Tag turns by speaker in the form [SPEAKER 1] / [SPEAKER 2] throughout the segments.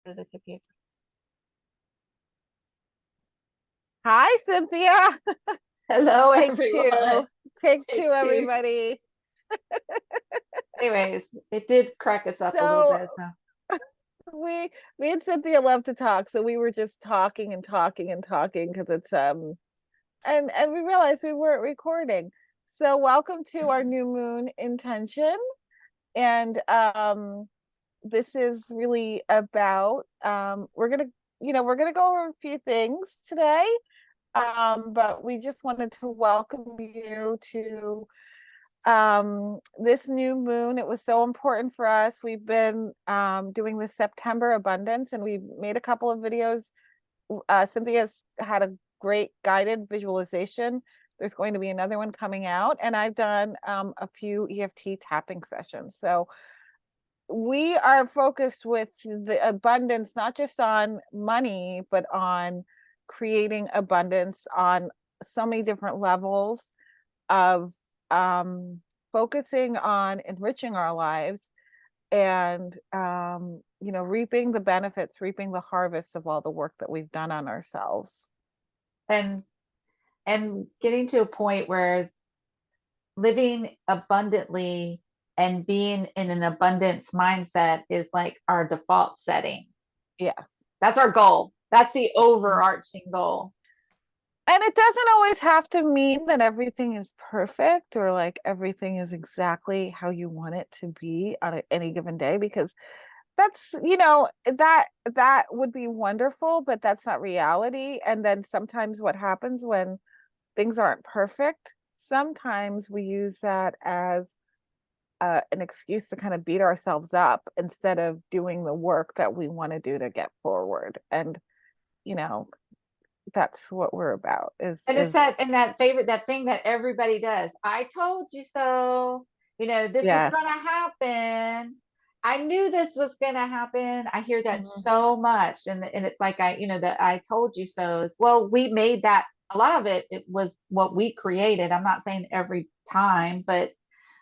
[SPEAKER 1] for the computer.
[SPEAKER 2] Hi, Cynthia.
[SPEAKER 1] Hello,
[SPEAKER 2] Take
[SPEAKER 1] everyone.
[SPEAKER 2] two. Take
[SPEAKER 1] Take
[SPEAKER 2] two,
[SPEAKER 1] two.
[SPEAKER 2] everybody.
[SPEAKER 1] Anyways, it did crack us up a little
[SPEAKER 2] So
[SPEAKER 1] bit. So,
[SPEAKER 2] we, me and Cynthia love to talk. So we were just talking and talking and talking because it's and we realized we weren't recording. So welcome to our new moon intention. And this is really about we're gonna go over a few things today. But we just wanted to welcome you to this new moon. It was so important for us. We've been doing the September abundance, and we made a couple of videos. Cynthia's had a great guided visualization. There's going to be another one coming out, and I've done a few EFT tapping sessions. So we are focused with the abundance, not just on money, but on creating abundance on so many different levels of focusing on enriching our lives and reaping the benefits, reaping the harvest of all the work that we've done on ourselves.
[SPEAKER 1] and and getting to a point where living abundantly and being in an abundance mindset is like our default setting.
[SPEAKER 2] Yes.
[SPEAKER 1] That's our goal. That's the overarching goal.
[SPEAKER 2] And it doesn't always have to mean that everything is perfect or like everything is exactly how you want it to be on any given day, because that's, that would be wonderful, but that's not reality. And then sometimes what happens when things aren't perfect, sometimes we use that as an excuse to kind of beat ourselves up instead of doing the work that we want to do to get forward. And, you know, that's what we're about
[SPEAKER 1] And it's
[SPEAKER 2] is
[SPEAKER 1] that thing that everybody does. I told you so. This was
[SPEAKER 2] yeah.
[SPEAKER 1] gonna happen. I knew this was gonna happen. I hear that
[SPEAKER 2] Mhm.
[SPEAKER 1] so much. And it's like that I told you so as well. We made that a lot of it was what we created. I'm not saying every time, but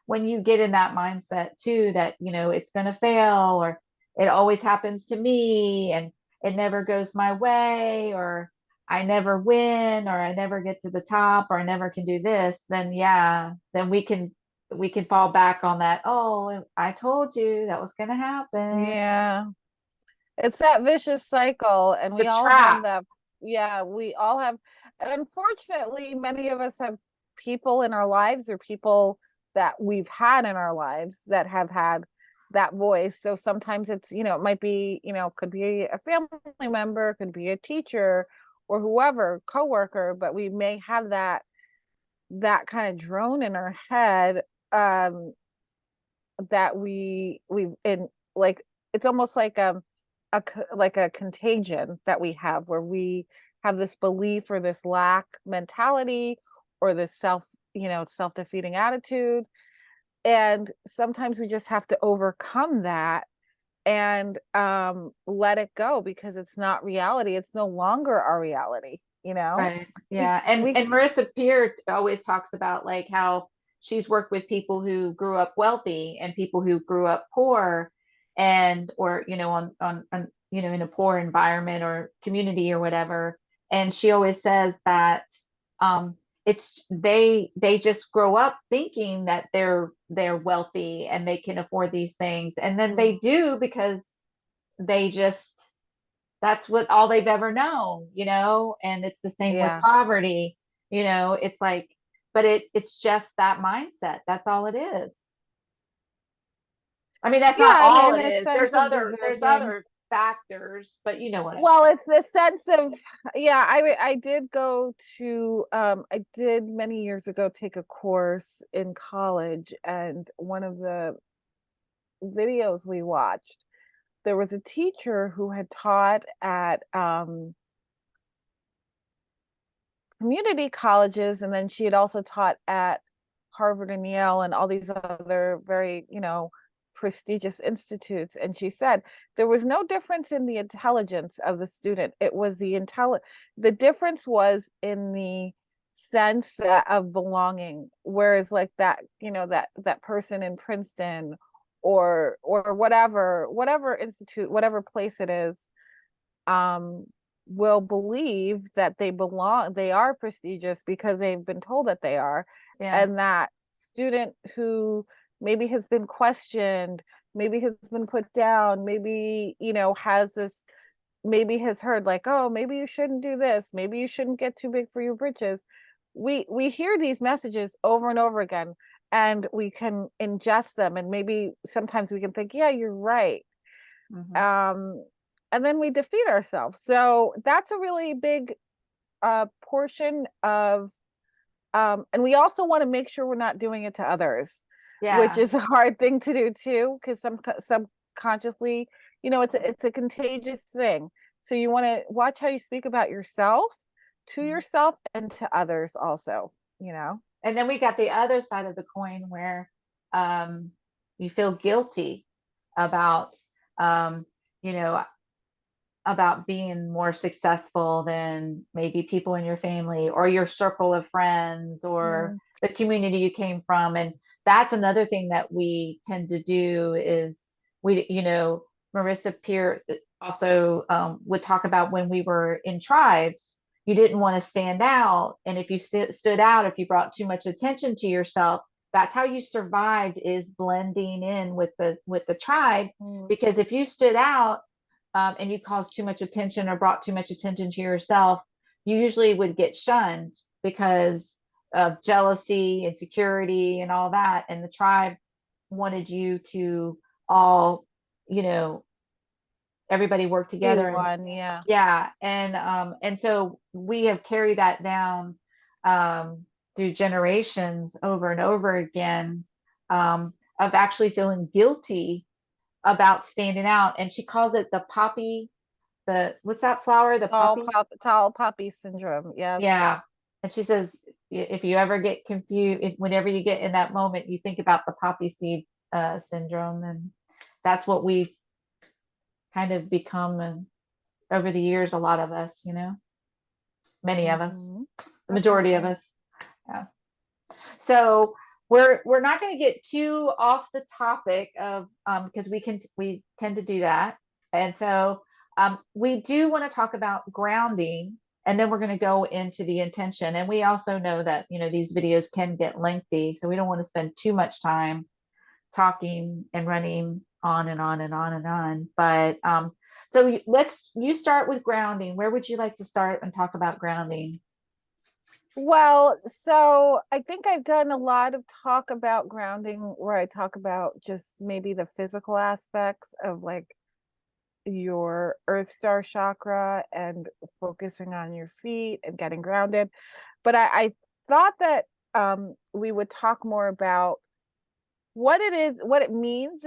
[SPEAKER 1] when you get in that mindset too, that it's gonna fail, or it always happens to me, and it never goes my way, or I never win, or I never get to the top, or I never can do this, then yeah, then we can fall back on that. Oh, I told you that was going to happen.
[SPEAKER 2] Yeah. It's that vicious cycle, and
[SPEAKER 1] The
[SPEAKER 2] we all have
[SPEAKER 1] trap.
[SPEAKER 2] that. Yeah, we all have, and unfortunately, many of us have people in our lives or people that we've had in our lives that have had that voice. So sometimes it's, it might be, could be a family member, could be a teacher or whoever, coworker, but we may have that kind of drone in our head that we in like it's almost like like a contagion that we have where we have this belief or this lack mentality or this self-defeating attitude, and sometimes we just have to overcome that and let it go because it's not reality. It's no longer our reality,
[SPEAKER 1] Right.
[SPEAKER 2] we
[SPEAKER 1] Yeah. And
[SPEAKER 2] we
[SPEAKER 1] and Marissa Peer always talks about like how she's worked with people who grew up wealthy and people who grew up poor, and or on in a poor environment or community or whatever. And she always says that it's they just grow up thinking that they're wealthy and they can afford these things. And then they do because they just that's what all they've ever known, and it's the same with
[SPEAKER 2] yeah.
[SPEAKER 1] poverty. It's like, but it's just that mindset. That's all it is. I mean, that's not
[SPEAKER 2] Yeah, and
[SPEAKER 1] all
[SPEAKER 2] in
[SPEAKER 1] it
[SPEAKER 2] a
[SPEAKER 1] is.
[SPEAKER 2] sense
[SPEAKER 1] There's
[SPEAKER 2] of
[SPEAKER 1] there's
[SPEAKER 2] deserving.
[SPEAKER 1] other factors, but you know what I'm
[SPEAKER 2] Well,
[SPEAKER 1] saying.
[SPEAKER 2] it's a sense of, yeah, I did go to I did many years ago take a course in college, and one of the videos we watched, there was a teacher who had taught at community colleges, and then she had also taught at Harvard and Yale and all these other very, prestigious institutes. And she said there was no difference in the intelligence of the student. It was the difference was in the sense of belonging. Whereas like that, that person in Princeton or whatever institute, whatever place it is, um, will believe that they are prestigious because they've been told that they are.
[SPEAKER 1] Yeah.
[SPEAKER 2] And that student who maybe has been questioned, maybe has been put down, maybe, has this, maybe has heard like, oh, maybe you shouldn't do this, maybe you shouldn't get too big for your britches. We hear these messages over and over again, and we can ingest them, and maybe sometimes we can think, yeah, you're right.
[SPEAKER 1] Hmm.
[SPEAKER 2] um and then we defeat ourselves. So that's a really big portion of, and we also want to make sure we're not doing it to others, which
[SPEAKER 1] Yeah.
[SPEAKER 2] is a hard thing to do too, because subconsciously, it's a contagious thing. So you want to watch how you speak about yourself, to
[SPEAKER 1] Mhm.
[SPEAKER 2] yourself and to others also, you know.
[SPEAKER 1] And then we got the other side of the coin where um, you feel guilty about, um, you know, about being more successful than maybe people in your family or your circle of friends or
[SPEAKER 2] Mm,
[SPEAKER 1] the community you came from. And that's another thing that we tend to do is Marissa Peer also would talk about when we were in tribes, you didn't want to stand out. And if you stood out, if you brought too much attention to yourself, that's how you survived, is blending in with the tribe.
[SPEAKER 2] mm.
[SPEAKER 1] Because if you stood out, and you caused too much attention or brought too much attention to yourself, you usually would get shunned because of jealousy, insecurity, and all that. And the tribe wanted you to all, you know, everybody work
[SPEAKER 2] Be
[SPEAKER 1] together. And
[SPEAKER 2] one, yeah.
[SPEAKER 1] yeah, and so we have carried that down through generations over and over again, of actually feeling guilty about standing out. And she calls it the poppy, the what's that flower? The poppy?
[SPEAKER 2] Tall poppy syndrome, yes.
[SPEAKER 1] Yeah. And she says if you ever get confused, whenever you get in that moment, you think about the poppy seed syndrome, and that's what we've kind of become, and over the years, a lot of us, many of us,
[SPEAKER 2] Hmm.
[SPEAKER 1] the majority of
[SPEAKER 2] Definitely.
[SPEAKER 1] us. Yeah. So we're not going to get too off the topic of because we tend to do that, and so we do want to talk about grounding, and then we're going to go into the intention. And we also know that these videos can get lengthy, so we don't want to spend too much time talking and running on and on and on and on. But so let's you start with grounding. Where would you like to start and talk about grounding?
[SPEAKER 2] Well, so I think I've done a lot of talk about grounding where I talk about just maybe the physical aspects of like your earth star chakra and focusing on your feet and getting grounded. But I thought that we would talk more about what it is, what it means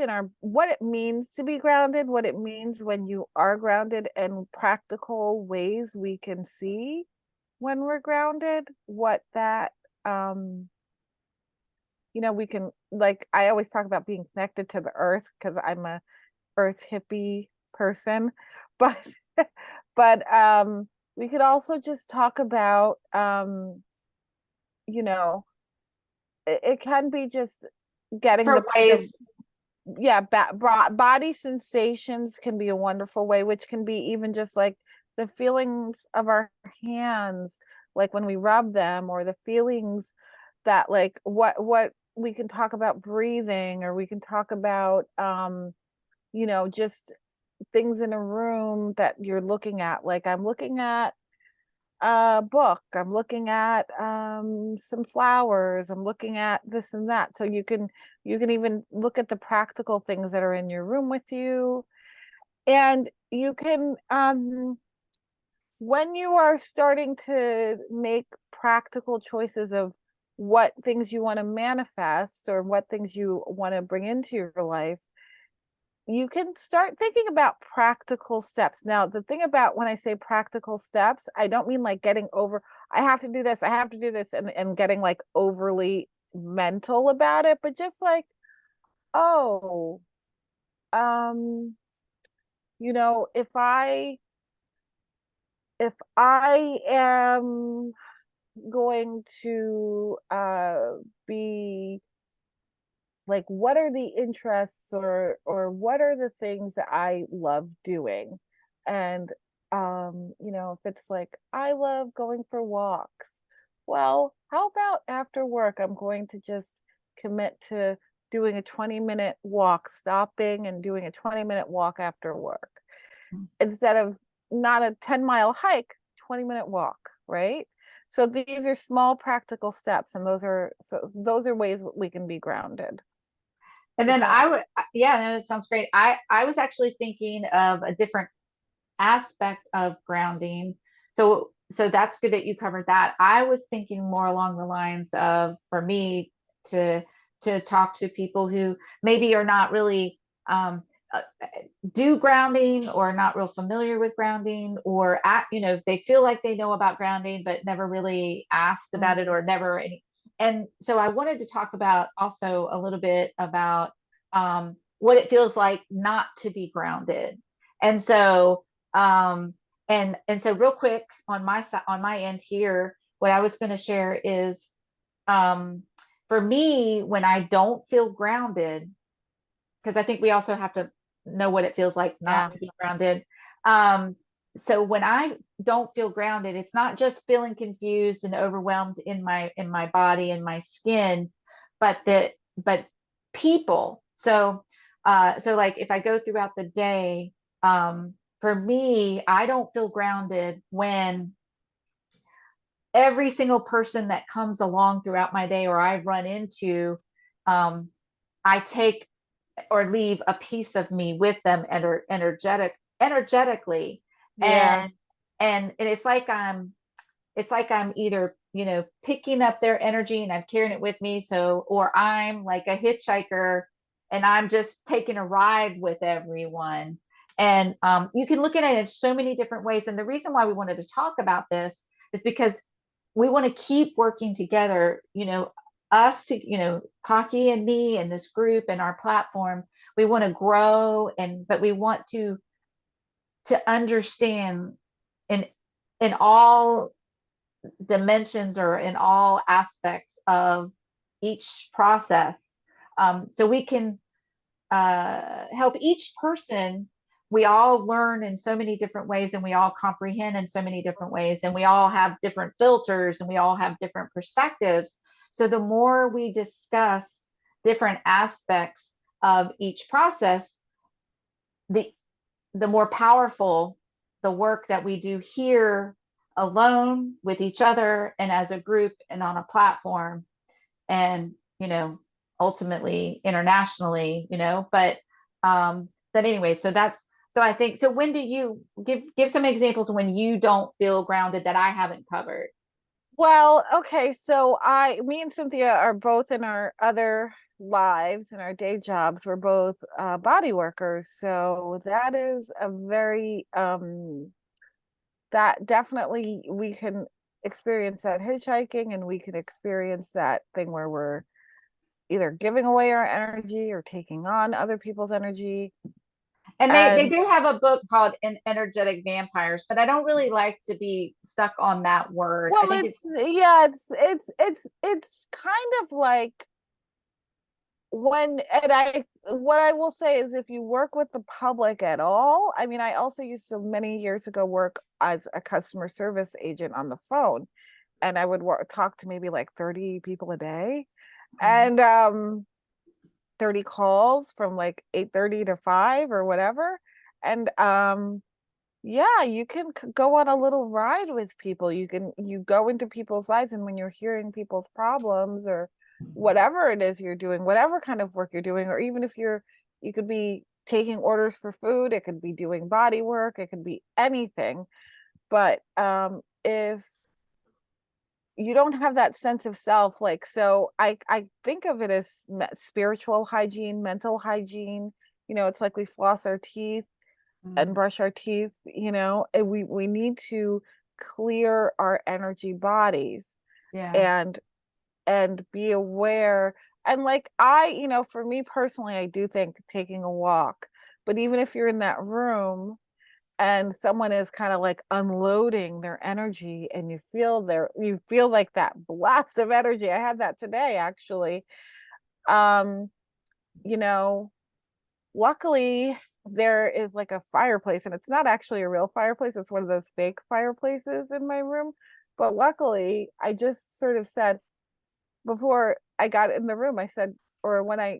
[SPEAKER 2] to be grounded, what it means when you are grounded, and practical ways we can see when we're grounded, what that we can, like, I always talk about being connected to the earth because I'm a earth hippie person. But but we could also just talk about you know it can be just getting
[SPEAKER 1] Different
[SPEAKER 2] the
[SPEAKER 1] ways.
[SPEAKER 2] yeah, body sensations can be a wonderful way, which can be even just like the feelings of our hands, like when we rub them, or the feelings that, like, what we can talk about breathing, or we can talk about just things in a room that you're looking at. Like, I'm looking at a book, I'm looking at some flowers, I'm looking at this and that. So you can even look at the practical things that are in your room with you. And you can, when you are starting to make practical choices of what things you want to manifest or what things you want to bring into your life, you can start thinking about practical steps. Now, the thing about when I say practical steps, I don't mean like getting over, I have to do this, I have to do this, and getting like overly mental about it, but just like, oh, um, if I am going to be like, what are the interests, or what are the things that I love doing? And if it's like, I love going for walks. Well, how about after work, I'm going to just commit to doing a 20-minute walk, stopping and doing a 20-minute walk after work instead of not a 10-mile hike, 20-minute walk, right? So these are small practical steps, and those are ways we can be grounded.
[SPEAKER 1] And
[SPEAKER 2] Does
[SPEAKER 1] then
[SPEAKER 2] that
[SPEAKER 1] I would, yeah, no, that sounds great. I was actually thinking of a different aspect of grounding. So that's good that you covered that. I was thinking more along the lines of, for me, to talk to people who maybe are not really uh, do grounding, or not real familiar with grounding, or they feel like they know about grounding but never really asked about it,
[SPEAKER 2] Mhm.
[SPEAKER 1] or never any. And so I wanted to talk about also a little bit about what it feels like not to be grounded. And so and so real quick on my side, on my end here, what I was going to share is, um, for me, when I don't feel grounded, because I think we also have to know what it feels like
[SPEAKER 2] Yeah.
[SPEAKER 1] not to be grounded. Um, so when I don't feel grounded, it's not just feeling confused and overwhelmed in my body and my skin, but people. So like if I go throughout the day, for me, I don't feel grounded when every single person that comes along throughout my day, or I run into, um, I take or leave a piece of me with them, energetically.
[SPEAKER 2] Yeah.
[SPEAKER 1] And it's like I'm either, picking up their energy and I'm carrying it with me. So, or I'm like a hitchhiker and I'm just taking a ride with everyone. And you can look at it in so many different ways. And the reason why we wanted to talk about this is because we want to keep working together, us to, Pocky and me and this group and our platform. We want to grow, but we want to understand in all dimensions, or in all aspects of each process, so we can help each person. We all learn in so many different ways, and we all comprehend in so many different ways, and we all have different filters, and we all have different perspectives. So the more we discuss different aspects of each process, the more powerful the work that we do here alone with each other and as a group and on a platform, and ultimately internationally, but anyway, so I think, so when do you give some examples when you don't feel grounded that I haven't covered?
[SPEAKER 2] Well, okay, so me and Cynthia are both in our other lives, in our day jobs. We're both body workers, so that is a very that definitely we can experience that hitchhiking, and we can experience that thing where we're either giving away our energy or taking on other people's energy.
[SPEAKER 1] And they
[SPEAKER 2] And
[SPEAKER 1] do have a book called Energetic Vampires, but I don't really like to be stuck on that word. I
[SPEAKER 2] well,
[SPEAKER 1] think it's
[SPEAKER 2] it's kind of like when and I what I will say is, if you work with the public at all, I mean, I also used to many years ago work as a customer service agent on the phone, and I would talk to maybe like 30 people a day,
[SPEAKER 1] mm,
[SPEAKER 2] and 30 calls from like 8:30 to 5 or whatever. And yeah, you can go on a little ride with people. You go into people's lives, and when you're hearing people's problems or whatever it is you're doing, whatever kind of work you're doing, or even if you could be taking orders for food, it could be doing body work, it could be anything. But if you don't have that sense of self, like, so I think of it as spiritual hygiene, mental hygiene. It's like we floss our teeth and
[SPEAKER 1] mm,
[SPEAKER 2] brush our teeth, and we need to clear our energy bodies,
[SPEAKER 1] yeah.
[SPEAKER 2] and be aware. And like, for me personally, I do think taking a walk, but even if you're in that room and someone is kind of like unloading their energy, and you feel like that blast of energy. I had that today, actually. um you know Luckily, there is like a fireplace, and it's not actually a real fireplace, it's one of those fake fireplaces in my room. But luckily, I just sort of said, before I got in the room, I said, or when I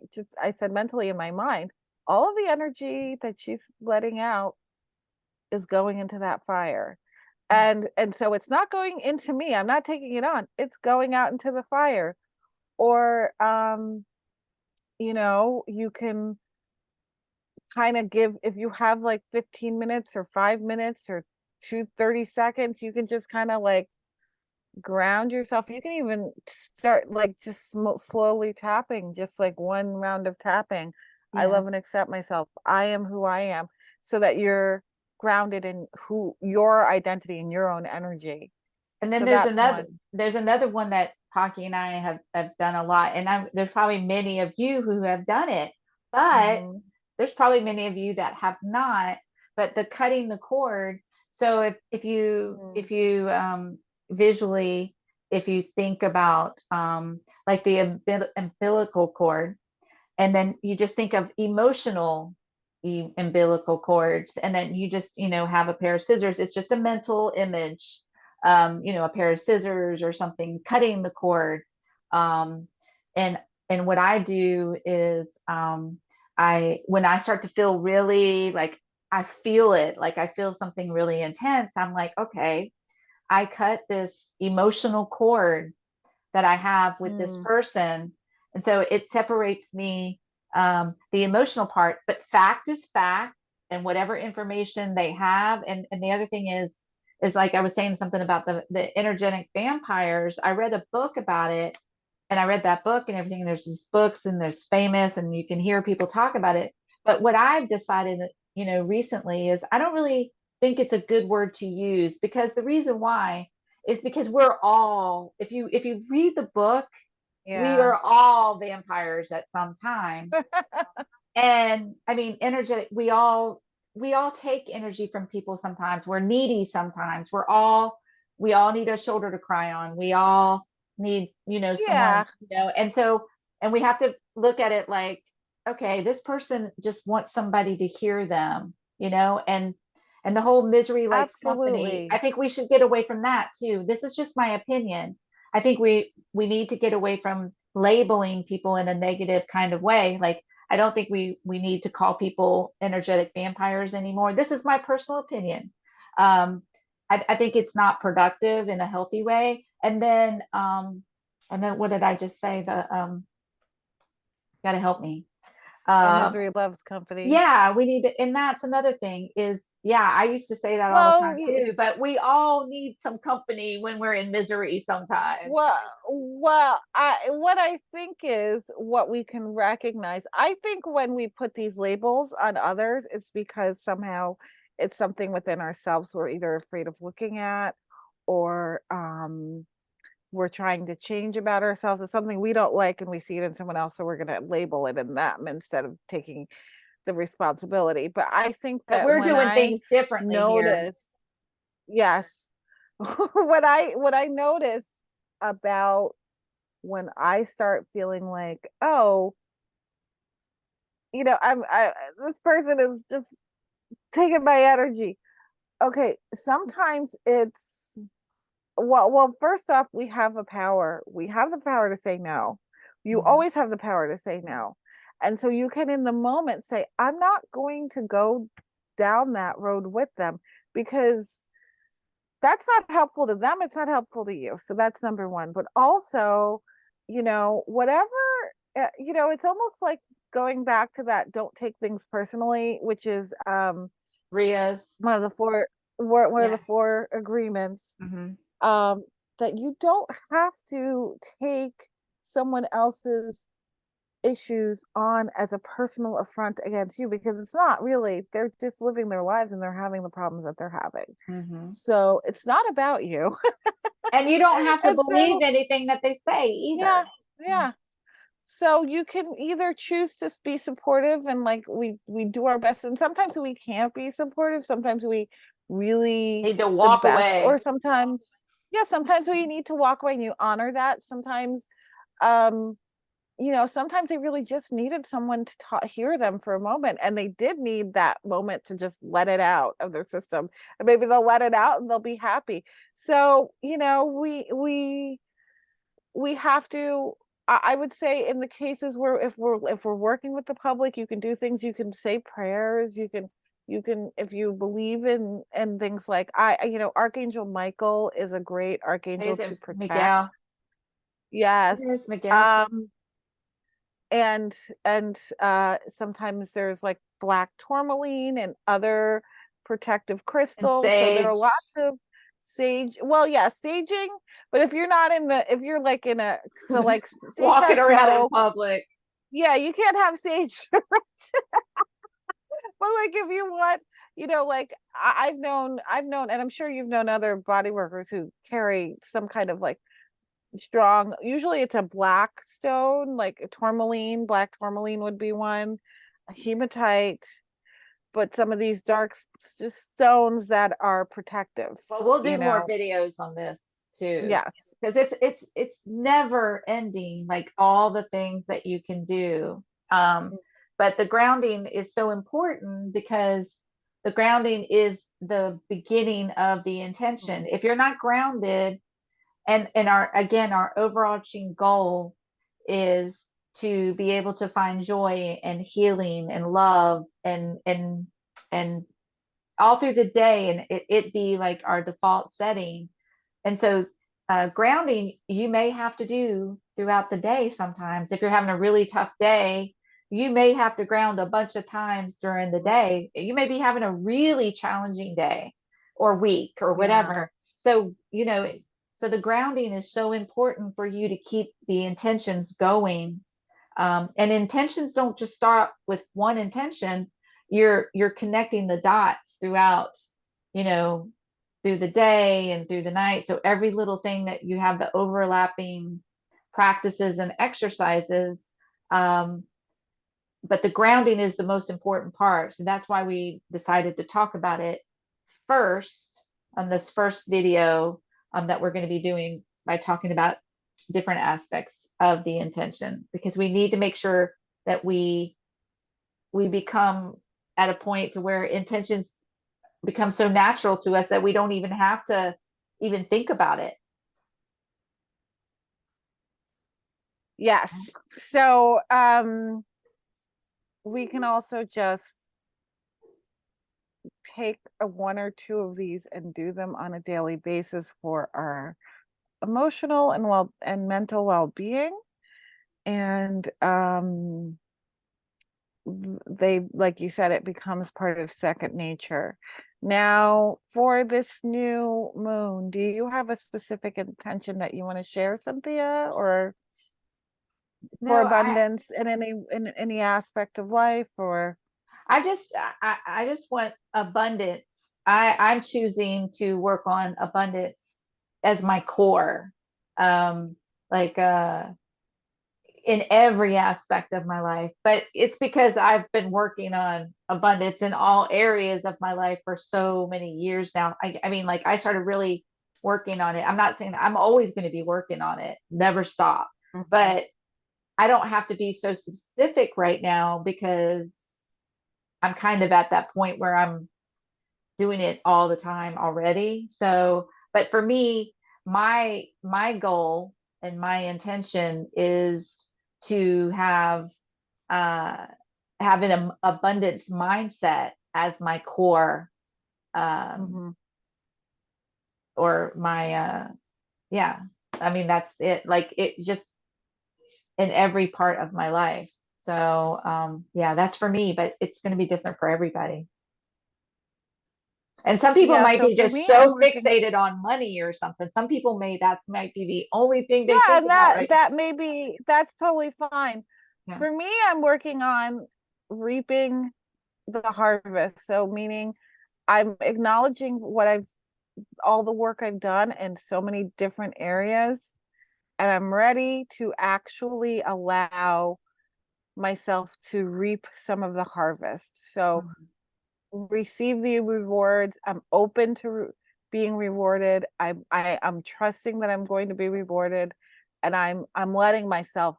[SPEAKER 2] said mentally in my mind, all of the energy that she's letting out is going into that fire. And so it's not going into me. I'm not taking it on. It's going out into the fire. Or you can kind of give, if you have like 15 minutes or 5 minutes or 30 seconds, you can just kind of like ground yourself. You can even start like just slowly tapping, just like one round of tapping. I
[SPEAKER 1] Yeah.
[SPEAKER 2] love and accept myself. I am who I am, so that you're grounded in who your identity and your own energy.
[SPEAKER 1] And then
[SPEAKER 2] So that's one.
[SPEAKER 1] there's another one that Pocky and I have done a lot, and there's probably many of you who have done it, but
[SPEAKER 2] Hmm.
[SPEAKER 1] there's probably many of you that have not. But the cutting the cord. So if you visually, if you think about like the umbilical cord, and then you just think of emotional umbilical cords, and then you just have a pair of scissors. It's just a mental image, a pair of scissors or something cutting the cord. um, and and what I do is, I when I start to feel really like, I feel it, like I feel something really intense, I'm like, okay, I cut this emotional cord that I have with this
[SPEAKER 2] Mm.
[SPEAKER 1] person. And so it separates me, the emotional part, but fact is fact, and whatever information they have. And the other thing is like I was saying something about the energetic vampires. I read a book about it, and I read that book and everything. There's these books and there's famous, and you can hear people talk about it. But what I've decided, recently is I don't really think it's a good word to use, because the reason why is because we're all, if you read the book, we
[SPEAKER 2] Yeah.
[SPEAKER 1] are all vampires at some time. And I mean, energetic, we all take energy from people. Sometimes we're needy, sometimes we all need a shoulder to cry on. We all need, someone,
[SPEAKER 2] Yeah,
[SPEAKER 1] and so, and we have to look at it like, okay, this person just wants somebody to hear them, and the whole misery likes company. I
[SPEAKER 2] absolutely.
[SPEAKER 1] think we should get away from that too. This is just my opinion. I think we need to get away from labeling people in a negative kind of way. Like, I don't think we need to call people energetic vampires anymore. This is my personal opinion. Um, I think it's not productive in a healthy way. And then what did I just say? Got to help me.
[SPEAKER 2] And
[SPEAKER 1] Uh,
[SPEAKER 2] misery loves company.
[SPEAKER 1] yeah, we need to, and that's another thing is, yeah, I used to say that all the
[SPEAKER 2] Well,
[SPEAKER 1] time too, but we all need some company when we're in misery sometimes.
[SPEAKER 2] what I think is what we can recognize. I think when we put these labels on others, it's because somehow it's something within ourselves we're either afraid of looking at, or we're trying to change about ourselves. It's something we don't like and we see it in someone else, so we're going to label it in them instead of taking the responsibility. But I think
[SPEAKER 1] But
[SPEAKER 2] that
[SPEAKER 1] we're
[SPEAKER 2] when
[SPEAKER 1] doing
[SPEAKER 2] I
[SPEAKER 1] things differently here.
[SPEAKER 2] notice, yes, what I notice about when I start feeling like, oh, this person is just taking my energy. Okay, sometimes it's, well, first off, we have the power. We have the power to say no. You
[SPEAKER 1] Mhm.
[SPEAKER 2] always have the power to say no. And so you can, in the moment, say, I'm not going to go down that road with them, because that's not helpful to them. It's not helpful to you. So that's number one. But also, whatever, it's almost like going back to that don't take things personally, which is
[SPEAKER 1] Ria's.
[SPEAKER 2] one of the four one of
[SPEAKER 1] Yeah.
[SPEAKER 2] the four agreements,
[SPEAKER 1] Hmm.
[SPEAKER 2] um, that you don't have to take someone else's issues on as a personal affront against you, because it's not really, they're just living their lives and they're having the problems that they're having.
[SPEAKER 1] Hmm.
[SPEAKER 2] So it's not about you.
[SPEAKER 1] And you don't have to
[SPEAKER 2] And
[SPEAKER 1] believe
[SPEAKER 2] so,
[SPEAKER 1] anything that they say
[SPEAKER 2] yeah,
[SPEAKER 1] either.
[SPEAKER 2] yeah. So you can either choose to be supportive, and like we do our best, and sometimes we can't be supportive. Sometimes we really
[SPEAKER 1] Need to
[SPEAKER 2] the
[SPEAKER 1] walk
[SPEAKER 2] best, or
[SPEAKER 1] away.
[SPEAKER 2] sometimes, yeah, sometimes we need to walk away, and you honor that. Sometimes um sometimes they really just needed someone to hear them for a moment, and they did need that moment to just let it out of their system, and maybe they'll let it out and they'll be happy. So, we have to, I would say, in the cases where if we're working with the public, you can do things, you can say prayers, you can if you believe in things like, Archangel Michael is a great archangel
[SPEAKER 1] Is
[SPEAKER 2] to
[SPEAKER 1] it
[SPEAKER 2] protect.
[SPEAKER 1] Miguel?
[SPEAKER 2] Yes.
[SPEAKER 1] There's Miguel too.
[SPEAKER 2] And sometimes there's like black tourmaline and other protective
[SPEAKER 1] And
[SPEAKER 2] crystals. So there are
[SPEAKER 1] Sage.
[SPEAKER 2] lots of sage. Well, yeah, saging, but if you're like in a, so like sage
[SPEAKER 1] Walking
[SPEAKER 2] has
[SPEAKER 1] around in
[SPEAKER 2] smoke.
[SPEAKER 1] public.
[SPEAKER 2] Yeah, you can't have sage. But like if you want, like I've known, and I'm sure you've known other body workers who carry some kind of like strong, usually it's a black stone, like a tourmaline. Black tourmaline would be one, a hematite, but some of these dark just stones that are protective,
[SPEAKER 1] Well, we'll do
[SPEAKER 2] you
[SPEAKER 1] more
[SPEAKER 2] know.
[SPEAKER 1] videos on this too,
[SPEAKER 2] Yes.
[SPEAKER 1] because it's never ending, like all the things that you can do. But the grounding is so important because the grounding is the beginning of the intention. If you're not grounded, and our overarching goal is to be able to find joy and healing and love and all through the day, and it be like our default setting. And so grounding you may have to do throughout the day. Sometimes if you're having a really tough day, you may have to ground a bunch of times during the day. You may be having a really challenging day or week or
[SPEAKER 2] Yeah.
[SPEAKER 1] whatever. So so the grounding is so important for you to keep the intentions going. And intentions don't just start with one intention. You're connecting the dots throughout, you know, through the day and through the night. So every little thing that you have, the overlapping practices and exercises. Um, but the grounding is the most important part. So that's why we decided to talk about it first on this first video, that we're going to be doing, by talking about different aspects of the intention, because we need to make sure that we become at a point to where intentions become so natural to us that we don't even have to even think about it.
[SPEAKER 2] Yes. So we can also just take one or two of these and do them on a daily basis for our emotional and mental well-being. And they, like you said, it becomes part of second nature. Now, for this new moon, do you have a specific intention that you want to share, Cynthia, or for
[SPEAKER 1] No,
[SPEAKER 2] abundance in any aspect of life? Or
[SPEAKER 1] I just want abundance. I'm choosing to work on abundance as my core. Like in every aspect of my life. But it's because I've been working on abundance in all areas of my life for so many years now. I mean, like I started really working on it. I'm not saying I'm always going to be working on it, never stop.
[SPEAKER 2] Mhm.
[SPEAKER 1] But I don't have to be so specific right now because I'm kind of at that point where I'm doing it all the time already. So, but for me, my goal and my intention is to uh have an abundance mindset as my core, um
[SPEAKER 2] Mhm.
[SPEAKER 1] or my yeah. I mean that's it. Like it just in every part of my life. So yeah, that's for me, but it's going to be different for everybody. And some people
[SPEAKER 2] Yeah,
[SPEAKER 1] might
[SPEAKER 2] so
[SPEAKER 1] be
[SPEAKER 2] for
[SPEAKER 1] just
[SPEAKER 2] me, I'm
[SPEAKER 1] so
[SPEAKER 2] working.
[SPEAKER 1] fixated on money or something. Some people might be the only thing they
[SPEAKER 2] Yeah,
[SPEAKER 1] think
[SPEAKER 2] and
[SPEAKER 1] about
[SPEAKER 2] that
[SPEAKER 1] right
[SPEAKER 2] that may be, that's totally fine.
[SPEAKER 1] now.
[SPEAKER 2] For me, I'm working on reaping the harvest. So meaning I'm acknowledging all the work I've done in so many different areas, and I'm ready to actually allow myself to reap some of the harvest. So
[SPEAKER 1] Yeah.
[SPEAKER 2] receive the rewards. I'm open to being rewarded. I'm trusting that I'm going to be rewarded, and I'm letting myself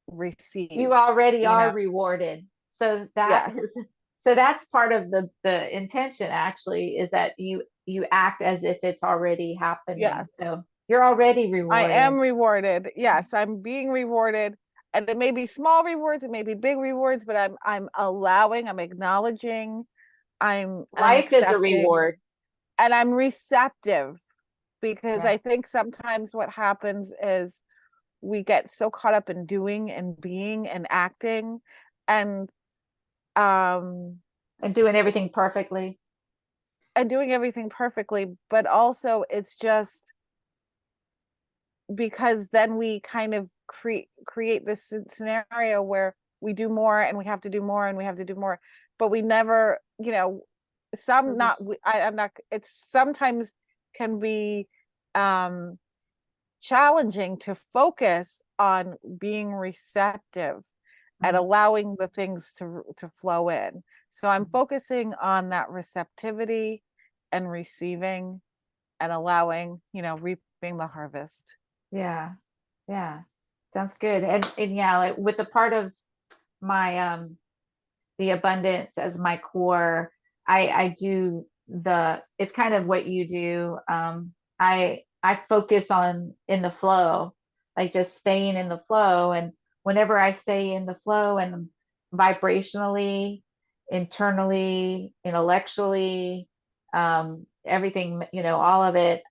[SPEAKER 2] receive,
[SPEAKER 1] You already
[SPEAKER 2] you
[SPEAKER 1] are
[SPEAKER 2] know.
[SPEAKER 1] rewarded. So that
[SPEAKER 2] Yes.
[SPEAKER 1] is, so that's part of the intention actually, is that you act as if it's already happening.
[SPEAKER 2] Yes.
[SPEAKER 1] So you're already
[SPEAKER 2] I
[SPEAKER 1] rewarded.
[SPEAKER 2] am rewarded. Yes, I'm being rewarded. And it may be small rewards, it may be big rewards, but I'm allowing, I'm acknowledging, I'm
[SPEAKER 1] Life is a
[SPEAKER 2] accepting,
[SPEAKER 1] reward.
[SPEAKER 2] and I'm receptive, because
[SPEAKER 1] Yeah.
[SPEAKER 2] I think sometimes what happens is we get so caught up in doing and being and acting, and um
[SPEAKER 1] And doing everything perfectly.
[SPEAKER 2] and doing everything perfectly, but also it's just because then we kind of create this scenario where we do more and we have to do more and we have to do more, but we never, some not I'm not, it's sometimes can be um challenging to focus on being receptive and
[SPEAKER 1] Mm.
[SPEAKER 2] allowing the things to flow in. So I'm focusing on that receptivity and receiving and allowing, reaping the harvest.
[SPEAKER 1] Yeah. Yeah. Sounds good. And yeah, like with the part of my the abundance as my core, I do it's kind of what you do. I focus on in the flow, like just staying in the flow. And whenever I stay in the flow and vibrationally, internally, intellectually, everything, all of it,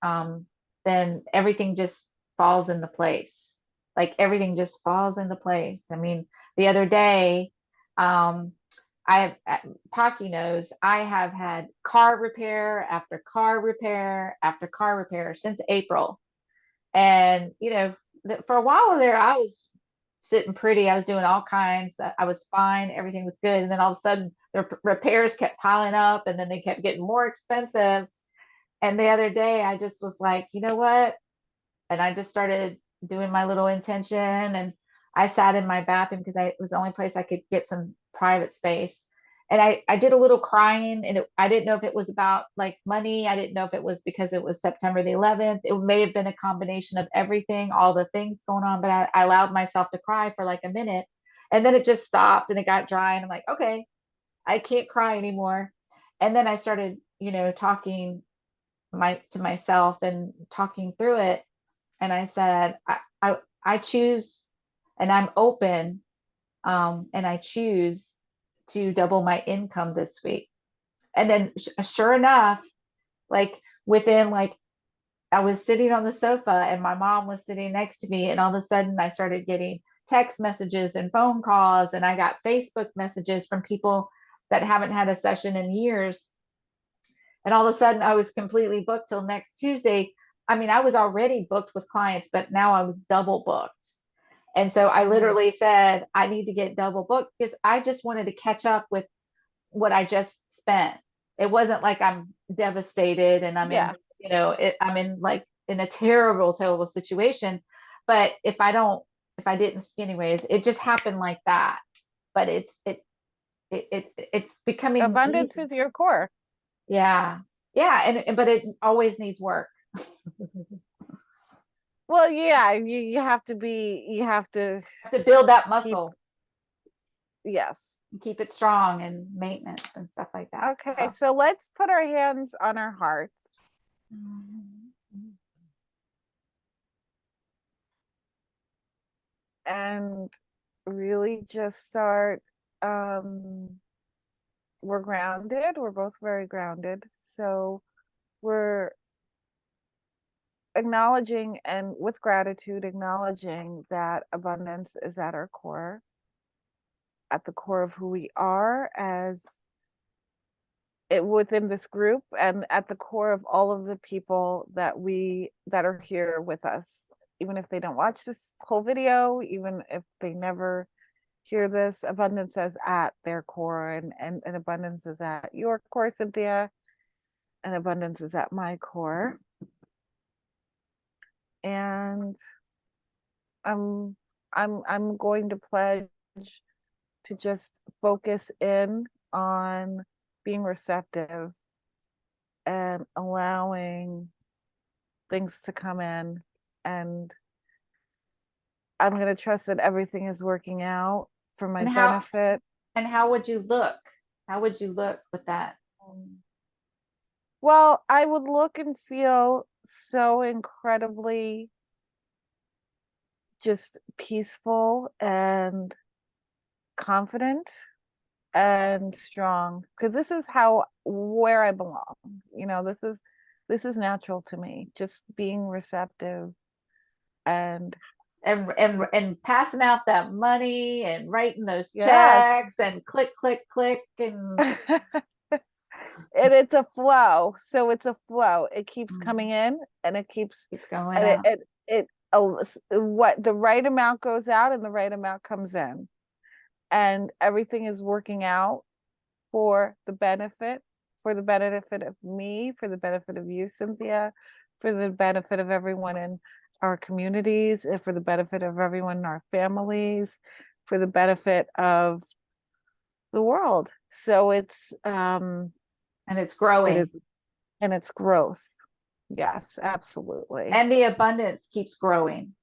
[SPEAKER 1] then everything just falls into place. Like everything just falls into place. I mean, the other day, um, I have, Pocky knows, I have had car repair after car repair after car repair since April. And, for a while there, I was sitting pretty. I was doing all kinds. I was fine. Everything was good. And then all of a sudden, the repairs kept piling up and then they kept getting more expensive. And the other day, I just was like, you know what? And I just started doing my little intention, and I sat in my bathroom because it was the only place I could get some private space. And I did a little crying, and I didn't know if it was about like money. I didn't know if it was because it was September the 11th. It may have been a combination of everything, all the things going on, but I allowed myself to cry for like a minute, and then it just stopped and it got dry. And I'm like, okay, I can't cry anymore. And then I started, talking to myself and talking through it, and I said, I choose, and I'm open, and I choose to double my income this week. And then sure enough, like within like, I was sitting on the sofa and my mom was sitting next to me, and all of a sudden I started getting text messages and phone calls, and I got Facebook messages from people that haven't had a session in years. And all of a sudden I was completely booked till next Tuesday. I mean, I was already booked with clients, but now I was double booked. And so I
[SPEAKER 2] Mm,
[SPEAKER 1] literally said, I need to get double booked because I just wanted to catch up with what I just spent. It wasn't like I'm devastated and I'm in,
[SPEAKER 2] yeah.
[SPEAKER 1] I'm in like in a terrible, terrible situation. But if I didn't, anyways, it just happened like that. But it's becoming
[SPEAKER 2] Abundance
[SPEAKER 1] easy.
[SPEAKER 2] is your core.
[SPEAKER 1] Yeah. Yeah. But it always needs work.
[SPEAKER 2] Well, yeah, you have to be, you have to
[SPEAKER 1] Have to build that
[SPEAKER 2] keep,
[SPEAKER 1] muscle,
[SPEAKER 2] yes.
[SPEAKER 1] keep it strong and maintenance and stuff like that.
[SPEAKER 2] Okay,
[SPEAKER 1] So
[SPEAKER 2] so let's put our hands on our hearts and really just start. Um, we're grounded. We're both very grounded. So we're acknowledging, and with gratitude, acknowledging that abundance is at the core of who we are as it within this group, and at the core of all of the people that are here with us, even if they don't watch this whole video, even if they never hear this. Abundance is at their core, and abundance is at your core, Cynthia, and abundance is at my core. And i'm I'm going to pledge to just focus in on being receptive and allowing things to come in, and I'm going to trust that everything is working out for my
[SPEAKER 1] And how
[SPEAKER 2] benefit.
[SPEAKER 1] and how would you look? How would you look with that?
[SPEAKER 2] Well, I would look and feel so incredibly just peaceful and confident and strong, because this is how where I belong. This is natural to me, just being receptive and
[SPEAKER 1] And passing out that money and writing those
[SPEAKER 2] yes.
[SPEAKER 1] checks and click, click, click and
[SPEAKER 2] And it's a flow. So it's a flow. It keeps coming
[SPEAKER 1] mm,
[SPEAKER 2] in and it keeps
[SPEAKER 1] keeps going
[SPEAKER 2] and
[SPEAKER 1] out.
[SPEAKER 2] what the right amount goes out and the right amount comes in. And everything is working out for the benefit, of me, for the benefit of you, Cynthia, for the benefit of everyone in our communities, and for the benefit of everyone in our families, for the benefit of the world. So
[SPEAKER 1] And it's
[SPEAKER 2] it
[SPEAKER 1] growing.
[SPEAKER 2] is, and it's growth. Yes, absolutely.
[SPEAKER 1] And the abundance keeps growing.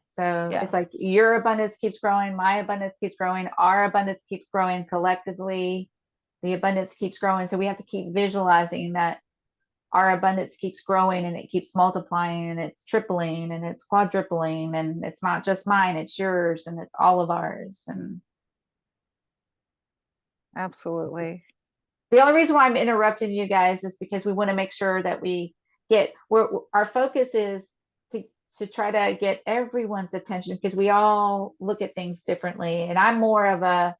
[SPEAKER 1] So it's like
[SPEAKER 2] Yes,
[SPEAKER 1] your abundance keeps growing, my abundance keeps growing, our abundance keeps growing collectively. The abundance keeps growing. So we have to keep visualizing that our abundance keeps growing and it keeps multiplying and it's tripling and it's quadrupling and it's not just mine, it's yours and it's all of ours. And
[SPEAKER 2] absolutely.
[SPEAKER 1] the only reason why I'm interrupting you guys is because we want to make sure that we get where our focus is to try to get everyone's attention because we all look at things differently. And I'm more of a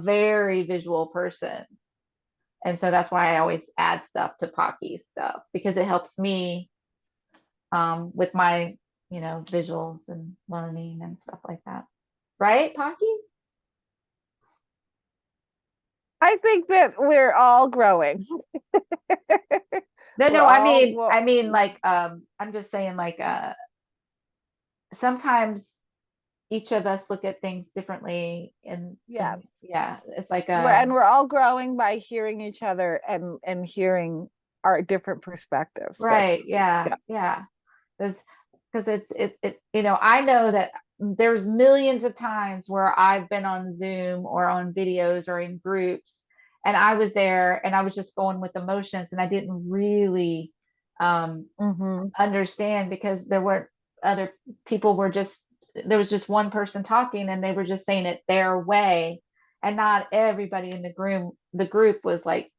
[SPEAKER 1] very visual person. And so that's why I always add stuff to Pocky's stuff because it helps me with my, visuals and learning and stuff like that. Right, Pocky?
[SPEAKER 2] I think that we're all growing.
[SPEAKER 1] No,
[SPEAKER 2] We're
[SPEAKER 1] no, I
[SPEAKER 2] all
[SPEAKER 1] mean,
[SPEAKER 2] well,
[SPEAKER 1] I mean, like, I'm just saying, like, sometimes each of us look at things differently, and
[SPEAKER 2] yes.
[SPEAKER 1] yeah, it's like
[SPEAKER 2] We're all growing by hearing each other and hearing our different perspectives.
[SPEAKER 1] right, yeah,
[SPEAKER 2] Yeah.
[SPEAKER 1] yeah, because I know that there's millions of times where I've been on Zoom or on videos or in groups, and I was there and I was just going with emotions, and I didn't really um
[SPEAKER 2] Hmm.
[SPEAKER 1] understand because there were other people were just there was just one person talking and they were just saying it their way and not everybody in the group was like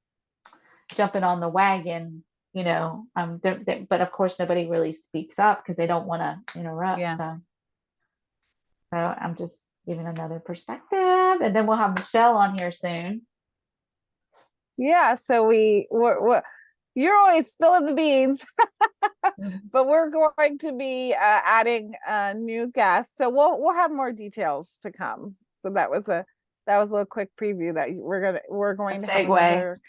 [SPEAKER 1] jumping on the wagon, but of course nobody really speaks up because they don't want to interrupt,
[SPEAKER 2] Yeah.
[SPEAKER 1] so I'm just giving another perspective and then we'll have Michelle on here soon.
[SPEAKER 2] Yeah. So we're you're always spilling the beans,
[SPEAKER 1] Mhm.
[SPEAKER 2] but we're going to be adding new guests. So we'll have more details to come. So that was a little quick preview that we're
[SPEAKER 1] A
[SPEAKER 2] going to have
[SPEAKER 1] segue.
[SPEAKER 2] another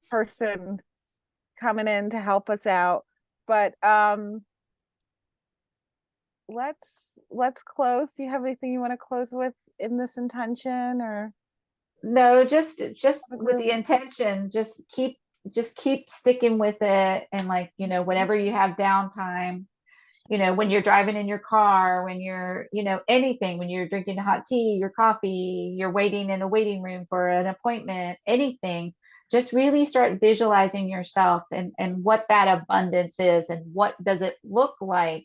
[SPEAKER 2] person coming in to help us out. But let's let's close. Do you have anything you want to close with in this intention or
[SPEAKER 1] No, just
[SPEAKER 2] the
[SPEAKER 1] with
[SPEAKER 2] group?
[SPEAKER 1] the intention, just keep sticking with it and like, whenever you have downtime, when you're driving in your car, when you're, anything, when you're drinking hot tea, your coffee, you're waiting in a waiting room for an appointment, anything, just really start visualizing yourself and what that abundance is and what does it look like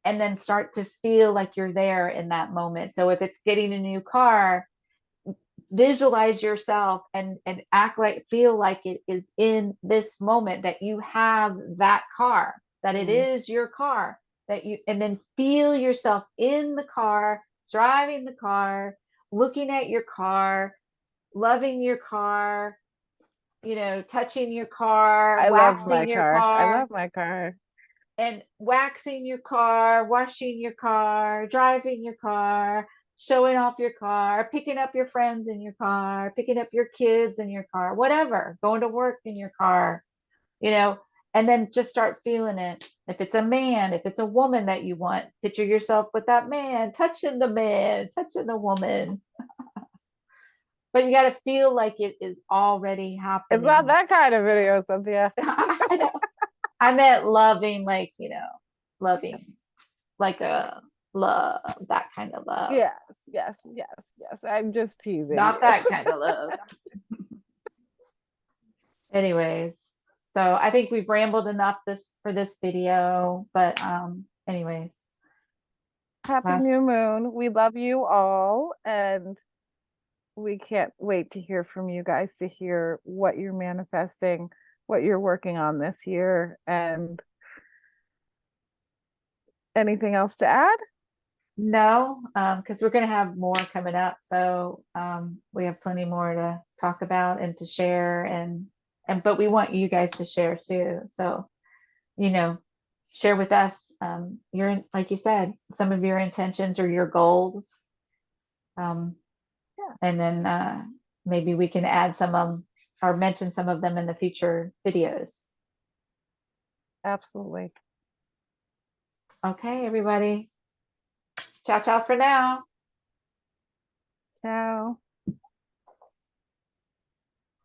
[SPEAKER 1] and then start to feel like you're there in that moment. So if it's getting a new car, visualize yourself and act like feel like it is in this moment that you have that car, that it
[SPEAKER 2] Mhm.
[SPEAKER 1] is your car, that you and then feel yourself in the car, driving the car, looking at your car, loving your car, touching your car,
[SPEAKER 2] I love my
[SPEAKER 1] waxing your
[SPEAKER 2] car. I
[SPEAKER 1] car
[SPEAKER 2] love my car.
[SPEAKER 1] and waxing your car, washing your car, driving your car, showing off your car, picking up your friends in your car, picking up your kids in your car, whatever, going to work in your car, you know, and then just start feeling it. If it's a man, if it's a woman that you want, picture yourself with that man, touching the woman. But you got to feel like it is already
[SPEAKER 2] It's not
[SPEAKER 1] happening.
[SPEAKER 2] that kind of video, Cynthia.
[SPEAKER 1] I know. I meant loving, like, loving like a love, that kind of love,
[SPEAKER 2] Yes, yes, yes, yes. I'm just teasing
[SPEAKER 1] not
[SPEAKER 2] you.
[SPEAKER 1] that kind of love. Anyways, so I think we've rambled enough this for this video, but anyways,
[SPEAKER 2] Happy
[SPEAKER 1] last
[SPEAKER 2] new moon. We love you all, and we can't wait to hear from you guys, to hear what you're manifesting, what you're working on this year, and anything else to add?
[SPEAKER 1] no, because we're going to have more coming up, so we have plenty more to talk about and to share, and but we want you guys to share too. So you know, share with us your, like you said, some of your intentions or your goals, um,
[SPEAKER 2] Yeah,
[SPEAKER 1] and then maybe we can add some of or mention some of them in the future videos.
[SPEAKER 2] absolutely.
[SPEAKER 1] Okay, everybody. Ciao, ciao for now.
[SPEAKER 2] Ciao.